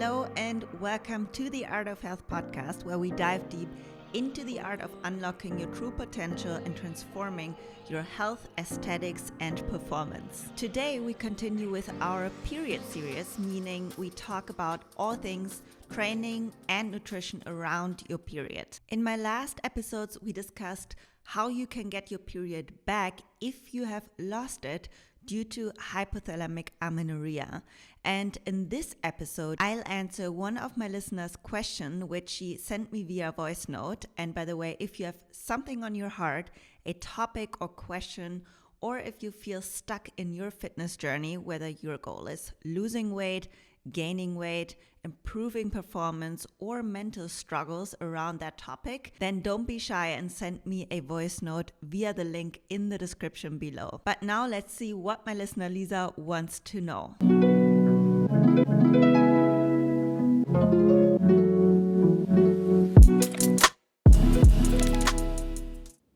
Hello and welcome to the Art of Health podcast, where we dive deep into the art of unlocking your true potential and transforming your health, aesthetics, and performance. Today we continue with our period series, meaning we talk about all things training and nutrition around your period. In my last episodes, we discussed how you can get your period back if you have lost it due to hypothalamic amenorrhea. And in this episode, I'll answer one of my listeners' question, which she sent me via voice note. And by the way, if you have something on your heart, a topic or question, or if you feel stuck in your fitness journey, whether your goal is losing weight, gaining weight, improving performance, or mental struggles around that topic, then don't be shy and send me a voice note via the link in the description below. But now let's see what my listener Lisa wants to know.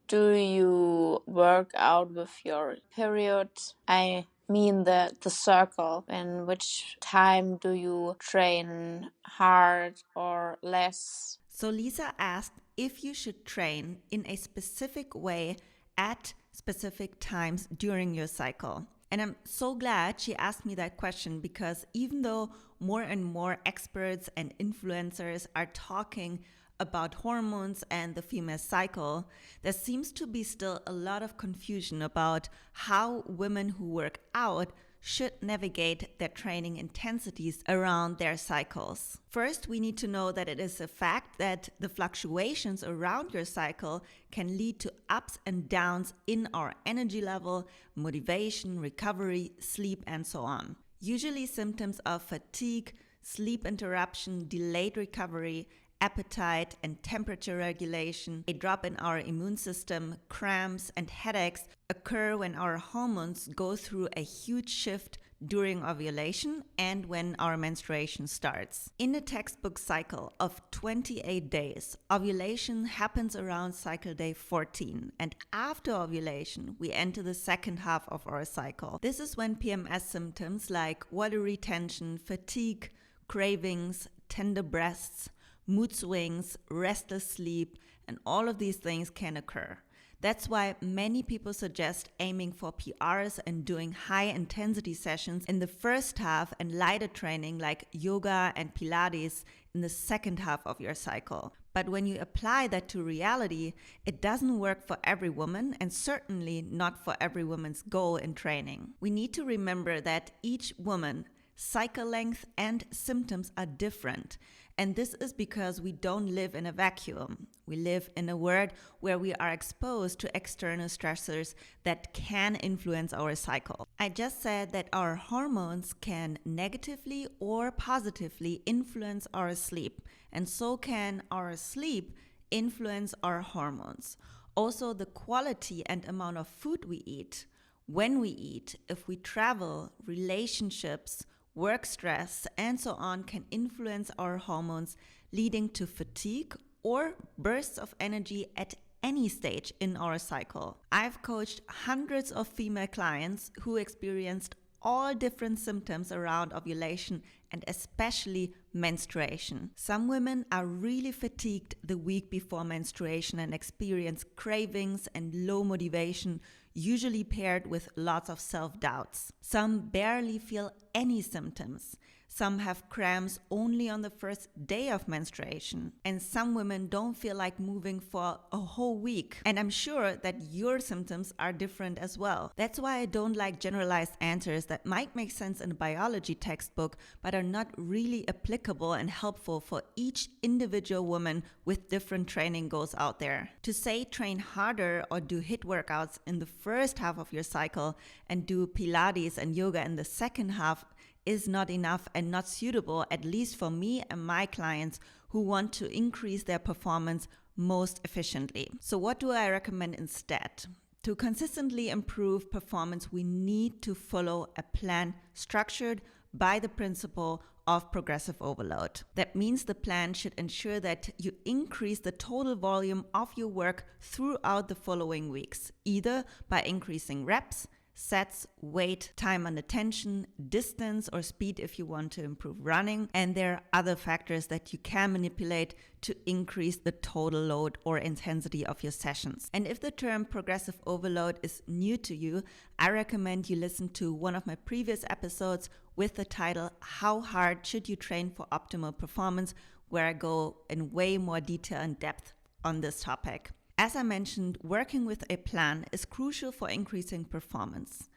Do you work out with your period? I mean the circle. In which time do you train hard or less? So Lisa asked if you should train in a specific way at specific times during your cycle. And I'm so glad she asked me that question, because even though more and more experts and influencers are talking about hormones and the female cycle, there seems to be still a lot of confusion about how women who work out should navigate their training intensities around their cycles. First, we need to know that it is a fact that the fluctuations around your cycle can lead to ups and downs in our energy level, motivation, recovery, sleep, and so on. Usually symptoms of fatigue, sleep interruption, delayed recovery, appetite and temperature regulation, a drop in our immune system, cramps, and headaches occur when our hormones go through a huge shift during ovulation and when our menstruation starts. In a textbook cycle of 28 days, ovulation happens around cycle day 14, and after ovulation, we enter the second half of our cycle. This is when PMS symptoms like water retention, fatigue, cravings, tender breasts, mood swings, restless sleep, and all of these things can occur. That's why many people suggest aiming for PRs and doing high intensity sessions in the first half and lighter training like yoga and Pilates in the second half of your cycle. But when you apply that to reality, it doesn't work for every woman, and certainly not for every woman's goal in training. We need to remember that each woman, cycle length and symptoms are different. And this is because we don't live in a vacuum. We live in a world where we are exposed to external stressors that can influence our cycle. I just said that our hormones can negatively or positively influence our sleep, and so can our sleep influence our hormones. Also, the quality and amount of food we eat, when we eat, if we travel, relationships, work stress, and so on can influence our hormones, leading to fatigue or bursts of energy at any stage in our cycle. I've coached hundreds of female clients who experienced all different symptoms around ovulation and especially menstruation. Some women are really fatigued the week before menstruation and experience cravings and low motivation, usually paired with lots of self-doubts. Some barely feel any symptoms. Some have cramps only on the first day of menstruation. And some women don't feel like moving for a whole week. And I'm sure that your symptoms are different as well. That's why I don't like generalized answers that might make sense in a biology textbook, but are not really applicable and helpful for each individual woman with different training goals out there. To say train harder or do HIIT workouts in the first half of your cycle and do Pilates and yoga in the second half is not enough and not suitable, at least for me and my clients who want to increase their performance most efficiently. So what do I recommend instead? To consistently improve performance, we need to follow a plan structured by the principle of progressive overload. That means the plan should ensure that you increase the total volume of your work throughout the following weeks, either by increasing reps, sets, weight, time under tension, distance or speed if you want to improve running, and there are other factors that you can manipulate to increase the total load or intensity of your sessions. And if the term progressive overload is new to you, I recommend you listen to one of my previous episodes with the title How Hard Should You Train for Optimal Performance, where I go in way more detail and depth on this topic. As I mentioned, working with a plan is crucial for increasing performance,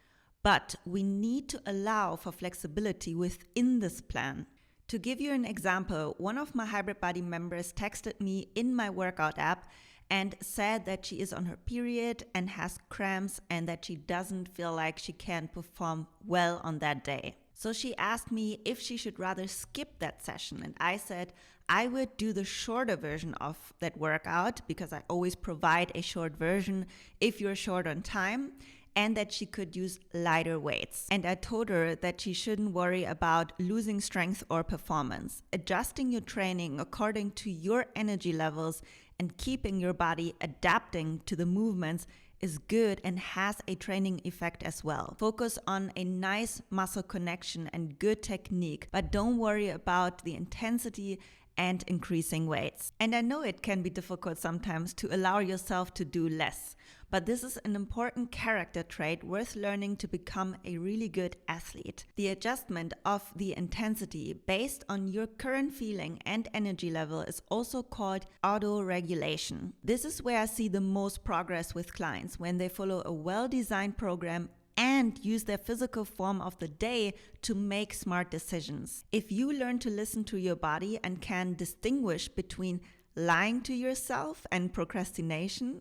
but we need to allow for flexibility within this plan. To give you an example, one of my Hybrid Body members texted me in my workout app and said that she is on her period and has cramps and that she doesn't feel like she can perform well on that day. So she asked me if she should rather skip that session, and I said I would do the shorter version of that workout because I always provide a short version if you're short on time, and that she could use lighter weights. And I told her that she shouldn't worry about losing strength or performance. Adjusting your training according to your energy levels and keeping your body adapting to the movements is good and has a training effect as well. Focus on a nice muscle connection and good technique, but don't worry about the intensity and increasing weights. And I know it can be difficult sometimes to allow yourself to do less, but this is an important character trait worth learning to become a really good athlete. The adjustment of the intensity based on your current feeling and energy level is also called auto-regulation. This is where I see the most progress with clients when they follow a well-designed program and use their physical form of the day to make smart decisions. If you learn to listen to your body and can distinguish between lying to yourself and procrastination,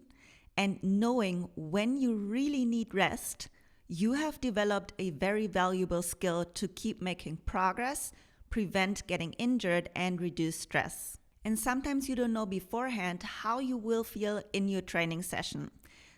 and knowing when you really need rest, you have developed a very valuable skill to keep making progress, prevent getting injured, and reduce stress. And sometimes you don't know beforehand how you will feel in your training session.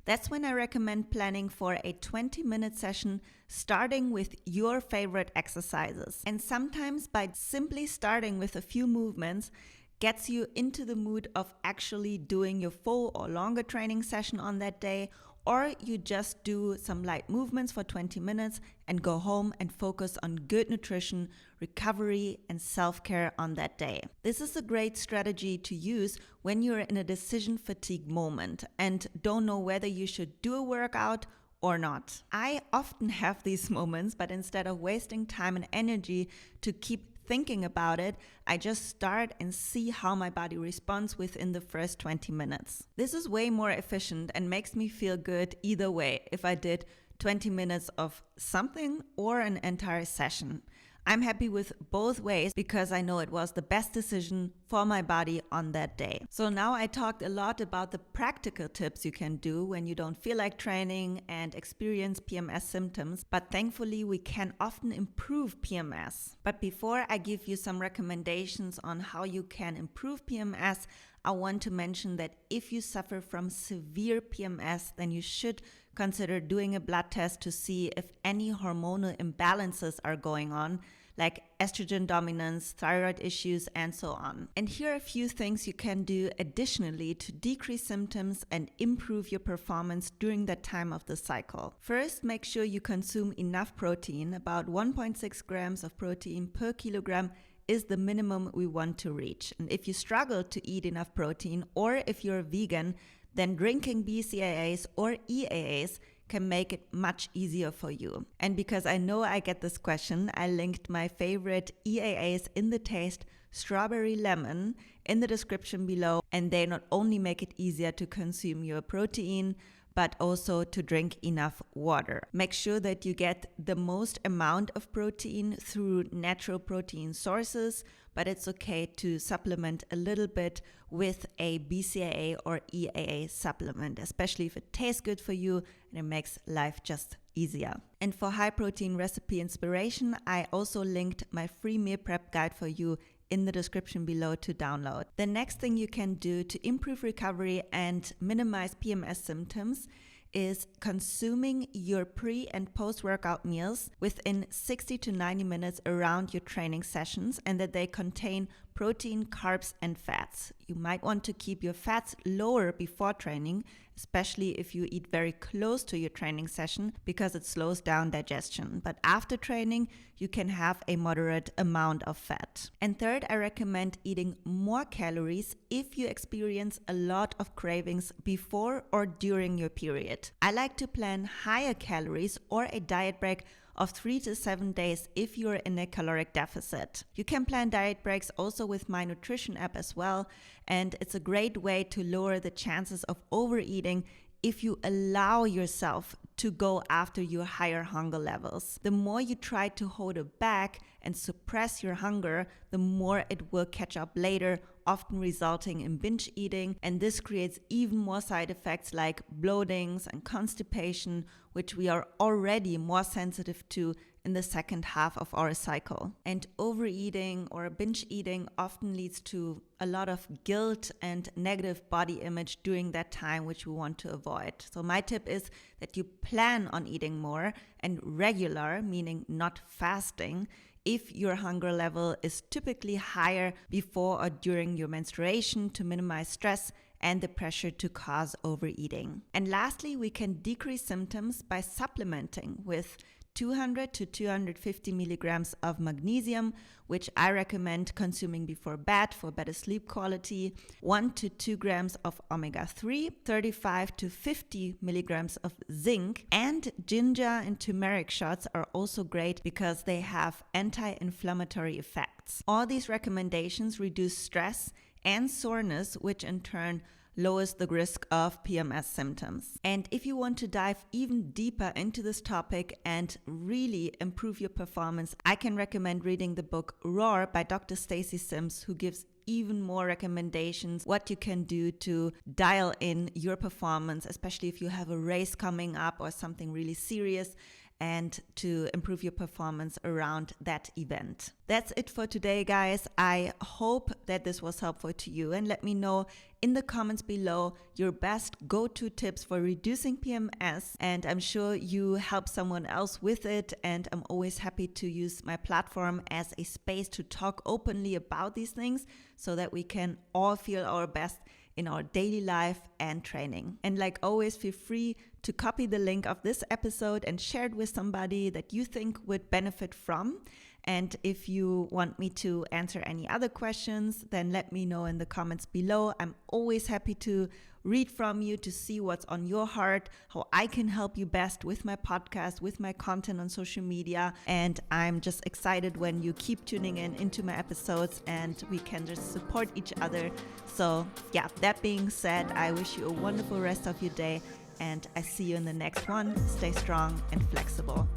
That's when I recommend planning for a 20-minute session, starting with your favorite exercises. And sometimes by simply starting with a few movements, gets you into the mood of actually doing your full or longer training session on that day, or you just do some light movements for 20 minutes and go home and focus on good nutrition, recovery, and self-care on that day. This is a great strategy to use when you're in a decision fatigue moment and don't know whether you should do a workout or not. I often have these moments, but instead of wasting time and energy to keep thinking about it, I just start and see how my body responds within the first 20 minutes. This is way more efficient and makes me feel good either way if I did 20 minutes of something or an entire session. I'm happy with both ways because I know it was the best decision for my body on that day. So now I talked a lot about the practical tips you can do when you don't feel like training and experience PMS symptoms, but thankfully we can often improve PMS. But before I give you some recommendations on how you can improve PMS, I want to mention that if you suffer from severe PMS, then you should consider doing a blood test to see if any hormonal imbalances are going on, like estrogen dominance, thyroid issues, and so on. And here are a few things you can do additionally to decrease symptoms and improve your performance during that time of the cycle. First, make sure you consume enough protein. About 1.6 grams of protein per kilogram is the minimum we want to reach. And if you struggle to eat enough protein, or if you're a vegan, then drinking BCAAs or EAAs can make it much easier for you. And because I know I get this question, I linked my favorite EAAs in the taste strawberry lemon in the description below. And they not only make it easier to consume your protein, but also to drink enough water. Make sure that you get the most amount of protein through natural protein sources, but it's okay to supplement a little bit with a BCAA or EAA supplement, especially if it tastes good for you and it makes life just easier. And for high protein recipe inspiration, I also linked my free meal prep guide for you in the description below to download. The next thing you can do to improve recovery and minimize PMS symptoms is consuming your pre and post-workout meals within 60 to 90 minutes around your training sessions, and that they contain protein, carbs, and fats. You might want to keep your fats lower before training, especially if you eat very close to your training session, because it slows down digestion. But after training, you can have a moderate amount of fat. And third, I recommend eating more calories if you experience a lot of cravings before or during your period. I like to plan higher calories or a diet break of 3 to 7 days if you're in a caloric deficit. You can plan diet breaks also with my nutrition app as well, and it's a great way to lower the chances of overeating if you allow yourself to go after your higher hunger levels. The more you try to hold it back and suppress your hunger, the more it will catch up later, often resulting in binge eating. And this creates even more side effects like bloatings and constipation, which we are already more sensitive to in the second half of our cycle. And overeating or binge eating often leads to a lot of guilt and negative body image during that time, which we want to avoid. So my tip is that you plan on eating more and regular, meaning not fasting, if your hunger level is typically higher before or during your menstruation to minimize stress and the pressure to cause overeating. And lastly, we can decrease symptoms by supplementing with 200 to 250 milligrams of magnesium, which I recommend consuming before bed for better sleep quality, 1 to 2 grams of omega-3, 35 to 50 milligrams of zinc, and ginger and turmeric shots are also great because they have anti-inflammatory effects. All these recommendations reduce stress and soreness, which in turn lowers the risk of PMS symptoms. And if you want to dive even deeper into this topic and really improve your performance, I can recommend reading the book Roar by Dr. Stacy Sims, who gives even more recommendations what you can do to dial in your performance, especially if you have a race coming up or something really serious, and to improve your performance around that event. That's it for today, guys. I hope that this was helpful to you, and let me know in the comments below your best go-to tips for reducing PMS, and I'm sure you help someone else with it, and I'm always happy to use my platform as a space to talk openly about these things so that we can all feel our best in our daily life and training. And like always, feel free to copy the link of this episode and share it with somebody that you think would benefit from. And if you want me to answer any other questions, then let me know in the comments below. I'm always happy to read from you to see what's on your heart, how I can help you best with my podcast, with my content on social media. And I'm just excited when you keep tuning in into my episodes and we can just support each other. So yeah, that being said, I wish you a wonderful rest of your day and I see you in the next one. Stay strong and flexible.